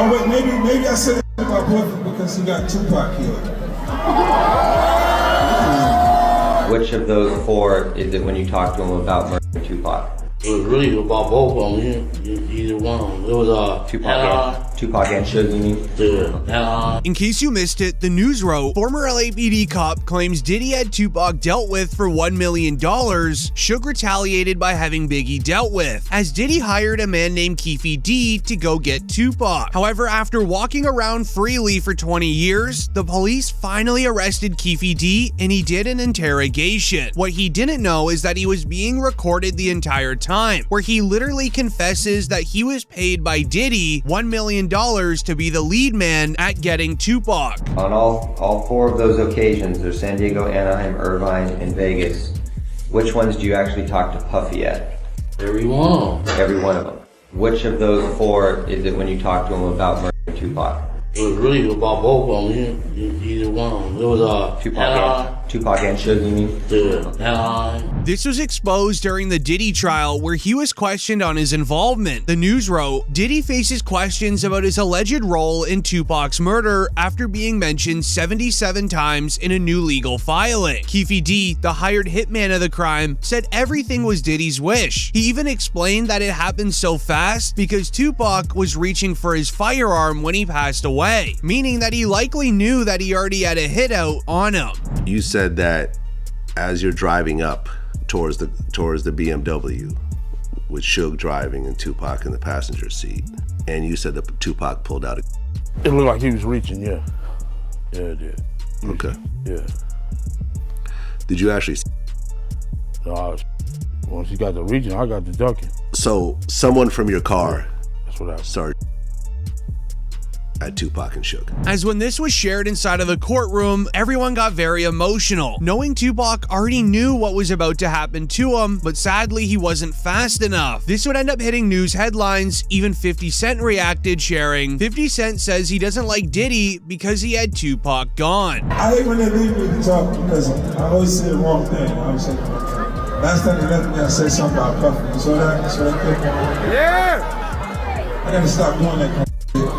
Oh wait, maybe I said it to my boyfriend because he got Tupac killed. Which of those four is it when you talk to him about murdering Tupac? It was really about both of them. Either one of them. It was Tupac and Suge, you mean? Yeah. In case you missed it, the news wrote, former LAPD cop claims Diddy had Tupac dealt with for $1 million. Suge retaliated by having Biggie dealt with, as Diddy hired a man named Keefe D to go get Tupac. However, after walking around freely for 20 years, the police finally arrested Keefe D and he did an interrogation. What he didn't know is that he was being recorded the entire time, where he literally confesses that he was paid by Diddy $1 million to be the lead man at getting Tupac. On all four of those occasions, there's San Diego, Anaheim, Irvine, and Vegas. Which ones do you actually talk to Puffy at? Every one. Every one of them. Which of those four is it when you talk to him about murdering Tupac? It was really about both of them. Either one of them. It was Tupac and Suge, you mean? Yeah. This was exposed during the Diddy trial, where he was questioned on his involvement. The news wrote, Diddy faces questions about his alleged role in Tupac's murder after being mentioned 77 times in a new legal filing. Keefe D, the hired hitman of the crime, said everything was Diddy's wish. He even explained that it happened so fast because Tupac was reaching for his firearm when he passed away, meaning that he likely knew that he already had a hit out on him. You said that as you're driving up towards the BMW with Suge driving and Tupac in the passenger seat, and you said that Tupac pulled out a... It looked like he was reaching, yeah. Yeah, it did. Okay. Yeah. Did you actually... No, once he got the reaching, I got the ducking. So someone from your car... That's what happened. Started at Tupac and Suge. As when this was shared inside of the courtroom, everyone got very emotional, knowing Tupac already knew what was about to happen to him, but sadly he wasn't fast enough. This would end up hitting news headlines. Even 50 Cent reacted, sharing, 50 Cent says he doesn't like Diddy because he had Tupac gone. I hate when they leave me to talk because I always say the wrong thing. I'm saying, last time they left me, I said something about Puffy. You saw that? Yeah! I gotta stop doing that kind of shit.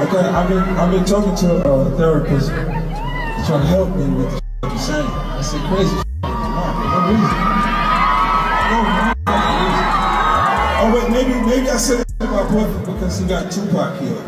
I've been talking to a therapist trying to help me with the I'm saying. I said crazy no reason. Oh wait, maybe I said it to my boyfriend because he got Tupac killed.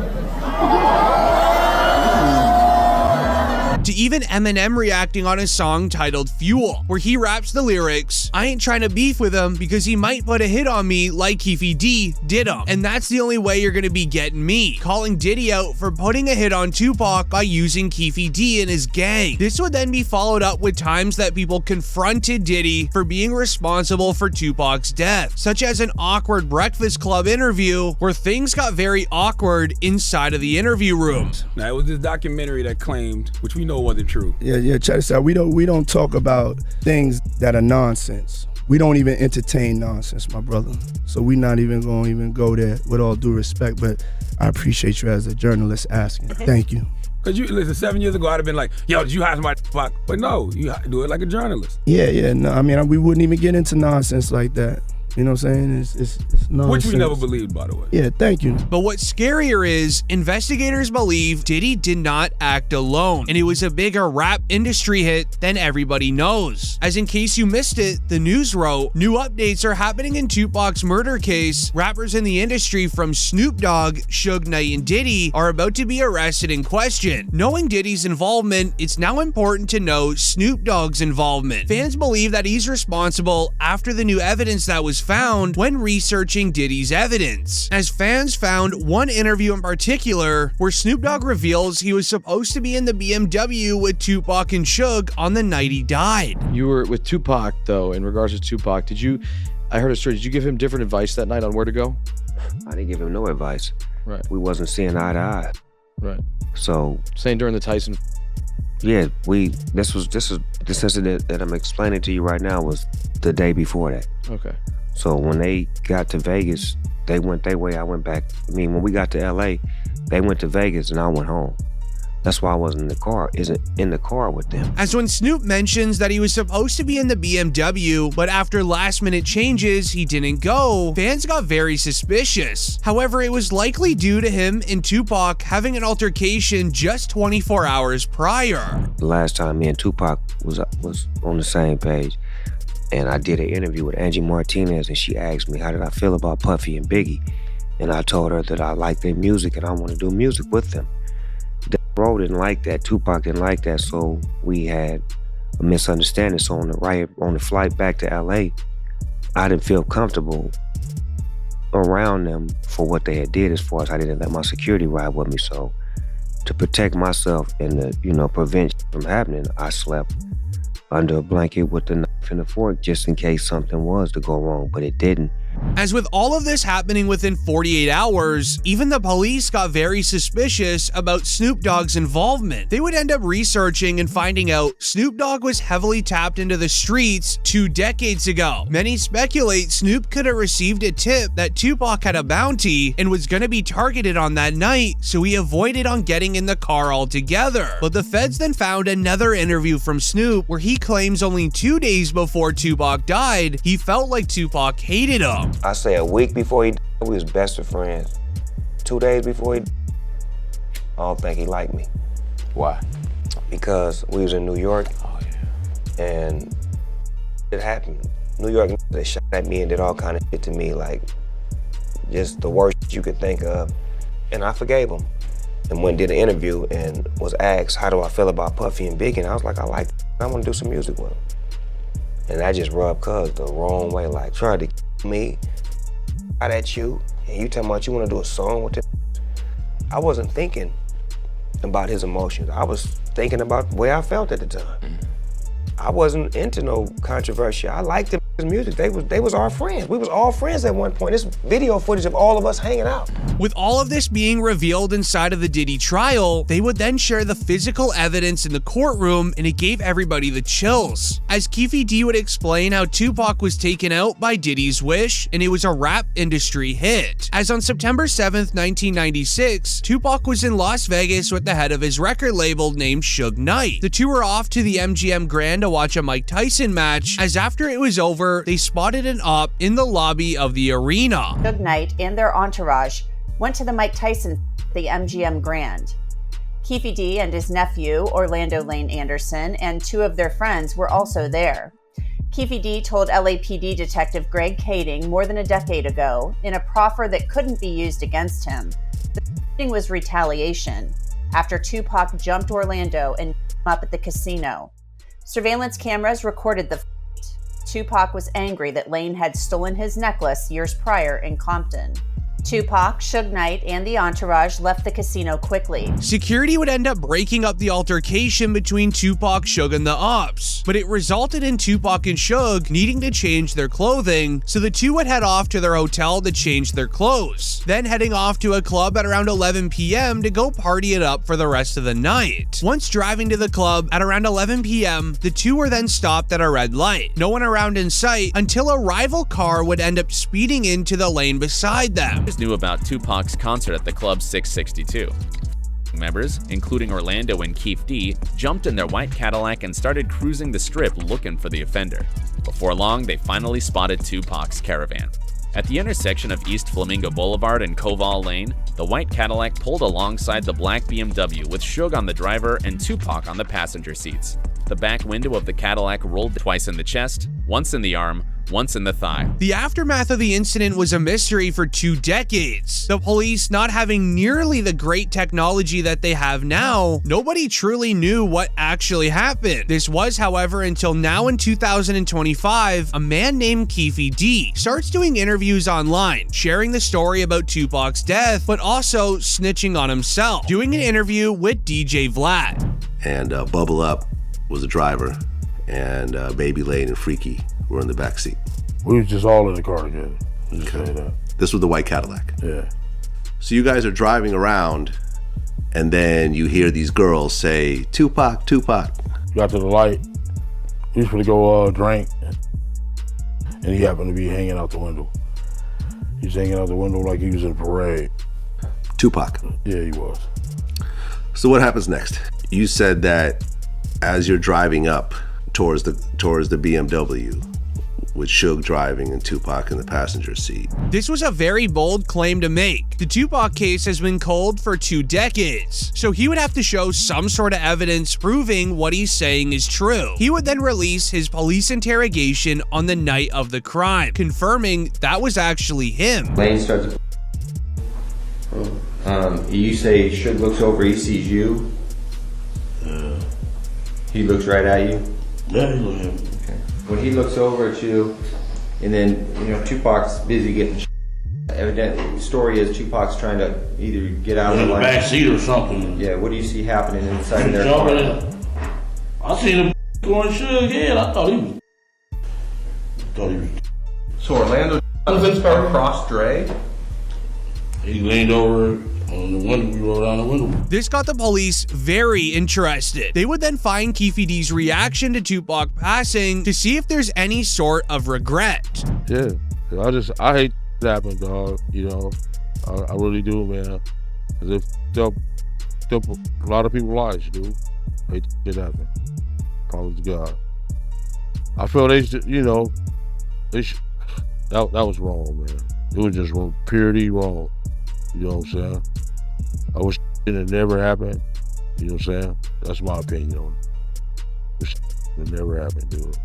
To even Eminem reacting on a song titled Fuel, where he raps the lyrics, I ain't trying to beef with him because he might put a hit on me like Keefe D did him. And that's the only way you're gonna be getting me. Calling Diddy out for putting a hit on Tupac by using Keefe D and his gang. This would then be followed up with times that people confronted Diddy for being responsible for Tupac's death, such as an awkward Breakfast Club interview where things got very awkward inside of the interview room. Now, it was this documentary that claimed, which we know wasn't true. Yeah, check this out. We don't talk about things that are nonsense. We don't even entertain nonsense, my brother. So we're not even going to go there, with all due respect, but I appreciate you as a journalist asking. Thank you. Because you listen, 7 years ago, I'd have been like, yo, did you hire somebody? But no, you do it like a journalist. Yeah, no, I mean, we wouldn't even get into nonsense like that. You know what I'm saying? It's nonsense. Which we never believed, by the way. Yeah, thank you. But what's scarier is investigators believe Diddy did not act alone, and it was a bigger rap industry hit than everybody knows. As in case you missed it, the news wrote, new updates are happening in Tupac's murder case. Rappers in the industry from Snoop Dogg, Suge Knight, and Diddy are about to be arrested and questioned. Knowing Diddy's involvement, it's now important to know Snoop Dogg's involvement. Fans believe that he's responsible after the new evidence that was found when researching Diddy's evidence, as fans found one interview in particular where Snoop Dogg reveals he was supposed to be in the BMW with Tupac and Suge on the night he died. You were with Tupac, though, in regards to Tupac. I heard a story, did you give him different advice that night on where to go? I didn't give him no advice. Right. We wasn't seeing eye to eye. Right. So. Saying during the Tyson. Yeah, this incident that I'm explaining to you right now was the day before that. Okay. So when they got to Vegas, they went their way, I went back. I mean, when we got to LA, they went to Vegas and I went home. That's why I wasn't in the car with them. As when Snoop mentions that he was supposed to be in the BMW, but after last-minute changes, he didn't go, fans got very suspicious. However, it was likely due to him and Tupac having an altercation just 24 hours prior. The last time me and Tupac was on the same page, and I did an interview with Angie Martinez, and she asked me, how did I feel about Puffy and Biggie? And I told her that I liked their music and I want to do music with them. Bro didn't like that, Tupac didn't like that, so we had a misunderstanding. So on the flight back to LA, I didn't feel comfortable around them for what they had did, as far as I didn't let my security ride with me. So to protect myself and to, prevent from happening, I slept under a blanket with the knife and the fork just in case something was to go wrong, but it didn't. As with all of this happening within 48 hours, even the police got very suspicious about Snoop Dogg's involvement. They would end up researching and finding out Snoop Dogg was heavily tapped into the streets 2 decades ago. Many speculate Snoop could have received a tip that Tupac had a bounty and was going to be targeted on that night, so he avoided on getting in the car altogether. But the feds then found another interview from Snoop where he claims only 2 days before Tupac died, he felt like Tupac hated him. I say a week before he died, we was best of friends. 2 days before he died, I don't think he liked me. Why? Because we was in New York, and it happened. New York, they shot at me and did all kind of shit to me, like just the worst you could think of, and I forgave him. And when did an interview and was asked, how do I feel about Puffy and Biggie? And I was like, I want to do some music with him. And that just rubbed Cuz the wrong way, like tried to me out at you, and you talking about you want to do a song with him. I wasn't thinking about his emotions. I was thinking about the way I felt at the time. I wasn't into no controversy. I liked his music. They was our friends. We was all friends at one point. This video footage of all of us hanging out. With all of this being revealed inside of the Diddy trial, they would then share the physical evidence in the courtroom, and it gave everybody the chills. As Keefe D would explain how Tupac was taken out by Diddy's wish, and it was a rap industry hit. As on September 7th, 1996, Tupac was in Las Vegas with the head of his record label named Suge Knight. The two were off to the MGM Grand to watch a Mike Tyson match, as after it was over, they spotted an op in the lobby of the arena. Suge Knight and their entourage went to the Mike Tyson at the MGM Grand. Keefe D and his nephew, Orlando Lane Anderson, and 2 of their friends were also there. Keefe D told LAPD Detective Greg Kading more than a decade ago, in a proffer that couldn't be used against him, the shooting was retaliation after Tupac jumped Orlando and up at the casino. Surveillance cameras recorded the fight. Tupac was angry that Lane had stolen his necklace years prior in Compton. Tupac, Suge Knight, and the entourage left the casino quickly. Security would end up breaking up the altercation between Tupac, Suge, and the ops, but it resulted in Tupac and Suge needing to change their clothing, so the two would head off to their hotel to change their clothes, then heading off to a club at around 11 p.m. to go party it up for the rest of the night. Once driving to the club at around 11 p.m., the two were then stopped at a red light. No one around in sight until a rival car would end up speeding into the lane beside them. Knew about Tupac's concert at the Club 662. Members, including Orlando and Keefe D, jumped in their white Cadillac and started cruising the strip looking for the offender. Before long, they finally spotted Tupac's caravan. At the intersection of East Flamingo Boulevard and Koval Lane, the white Cadillac pulled alongside the black BMW with Suge on the driver and Tupac on the passenger seats. The back window of the Cadillac rolled twice in the chest, once in the arm, once in the thigh. The aftermath of the incident was a mystery for 2 decades. The police not having nearly the great technology that they have now, nobody truly knew what actually happened. This was, however, until now in 2025, a man named Keefe D starts doing interviews online, sharing the story about Tupac's death, but also snitching on himself, doing an interview with DJ Vlad. And Bubble Up was the driver, and Baby Lane and Freaky were in the back seat. We was just all in the car together. Just say that. This was the white Cadillac. Yeah. So you guys are driving around, and then you hear these girls say, Tupac, Tupac. Got to the light. We was gonna go drink, and he happened to be hanging out the window. He's hanging out the window like he was in a parade. Tupac. Yeah, he was. So what happens next? You said that as you're driving up towards the BMW, with Suge driving and Tupac in the passenger seat. This was a very bold claim to make. The Tupac case has been cold for 2 decades, so he would have to show some sort of evidence proving what he's saying is true. He would then release his police interrogation on the night of the crime, confirming that was actually him. Lane starts. You say Suge looks over, he sees you. He looks right at you. Yeah, he looks at me. Okay. When he looks over at you, and then Tupac's busy getting. Evidently, the story is Tupac's trying to either get out of the line. Back seat or something. Yeah. What do you see happening inside of their car? I seen him going Suge head. I thought he was. So Orlando across Dre. He leaned over on the window. We rolled down the window. This got the police very interested. They would then find Keefe D's reaction to Tupac passing to see if there's any sort of regret. Yeah, I hate that happened, dog. I really do, man. Cause it a lot of people's lives, dude. I hate that happen. Probably to God. I feel that was wrong, man. It was just wrong, purely wrong. You know what I'm saying? I wish it had never happened. You know what I'm saying? That's my opinion on it. It never happened, dude.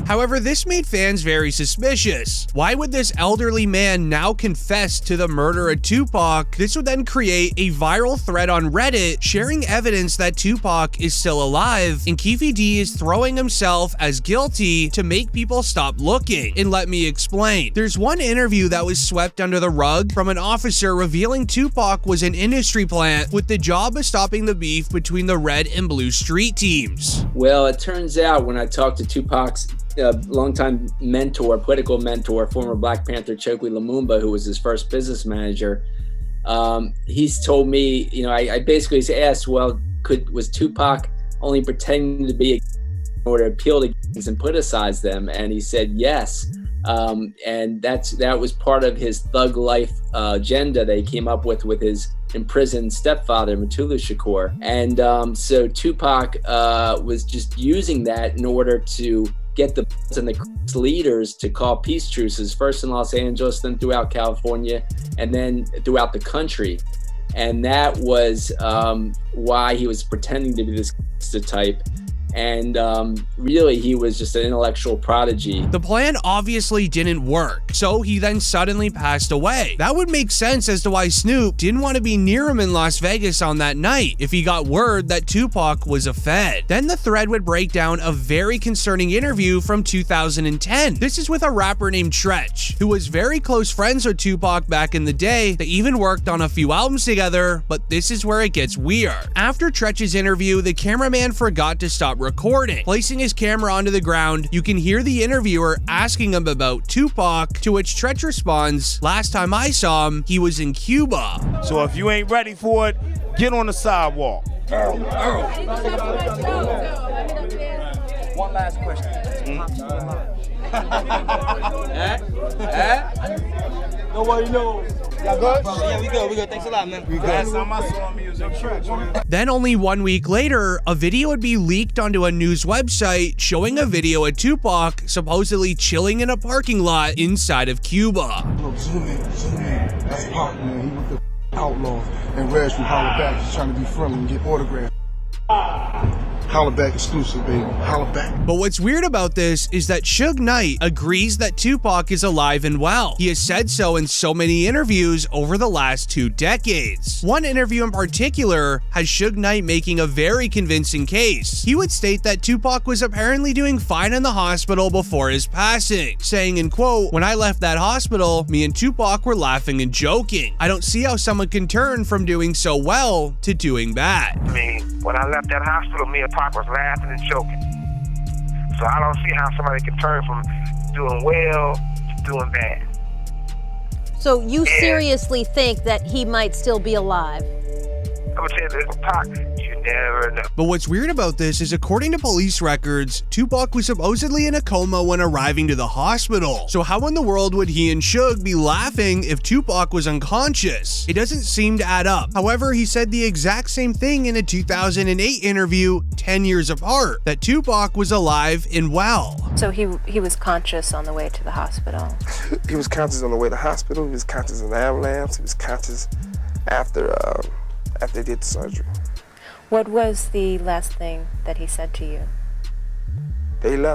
However, this made fans very suspicious. Why would this elderly man now confess to the murder of Tupac? This would then create a viral thread on Reddit sharing evidence that Tupac is still alive, and Keefe D is throwing himself as guilty to make people stop looking. And let me explain. There's one interview that was swept under the rug from an officer revealing Tupac was an industry plant with the job of stopping the beef between the red and blue street teams. Well, it turns out when I talked to Tupac's longtime mentor, political mentor, former Black Panther Chokwe Lumumba, who was his first business manager, he's told me, I basically asked, well, was Tupac only pretending to be in order to appeal to gangs and politicize them? And he said yes. And that was part of his thug life agenda that he came up with his imprisoned stepfather, Tupac Shakur. And so Tupac was just using that in order to get the and the leaders to call peace truces, first in Los Angeles, then throughout California, and then throughout the country. And that was why he was pretending to be this type. And really, he was just an intellectual prodigy. The plan obviously didn't work, so he then suddenly passed away. That would make sense as to why Snoop didn't want to be near him in Las Vegas on that night if he got word that Tupac was a Fed. Then the thread would break down a very concerning interview from 2010. This is with a rapper named Tretch, who was very close friends with Tupac back in the day. They even worked on a few albums together, but this is where it gets weird. After Tretch's interview, the cameraman forgot to stop recording. Placing his camera onto the ground, you can hear the interviewer asking him about Tupac, to which Tretch responds, "Last time I saw him, he was in Cuba." So if you ain't ready for it, get on the sidewalk. One last question. Nobody knows. Y'all good? Yeah, we good. Thanks a lot, man. We good. Last time I saw him, he was in church. Then only 1 week later, a video would be leaked onto a news website showing a video of Tupac supposedly chilling in a parking lot inside of Cuba. Look, zoom in. That's Pac, man. He with the outlaws. And Reg from Holla Back is trying to be friendly and get autographs. Holla Back exclusive, baby. Holla Back. But what's weird about this is that Suge Knight agrees that Tupac is alive and well. He has said so in so many interviews over the last 2 decades. One interview in particular has Suge Knight making a very convincing case. He would state that Tupac was apparently doing fine in the hospital before his passing, saying in quote, "When I left that hospital, me and Tupac were laughing and joking. I don't see how someone can turn from doing so well to doing bad." I mean, when I left that hospital, me and Pac was laughing and joking. So I don't see how somebody can turn from doing well to doing bad. So you seriously think that he might still be alive? I'm gonna tell you this, Pac, you never know. But what's weird about this is, according to police records, Tupac was supposedly in a coma when arriving to the hospital. So how in the world would he and Suge be laughing if Tupac was unconscious? It doesn't seem to add up. However, he said the exact same thing in a 2008 interview 10 years apart, that Tupac was alive and well. So he was conscious on the way to the hospital? He was conscious on the way to the hospital. He was conscious in the ambulance. He was conscious after they did the surgery. What was the last thing that he said to you? They left.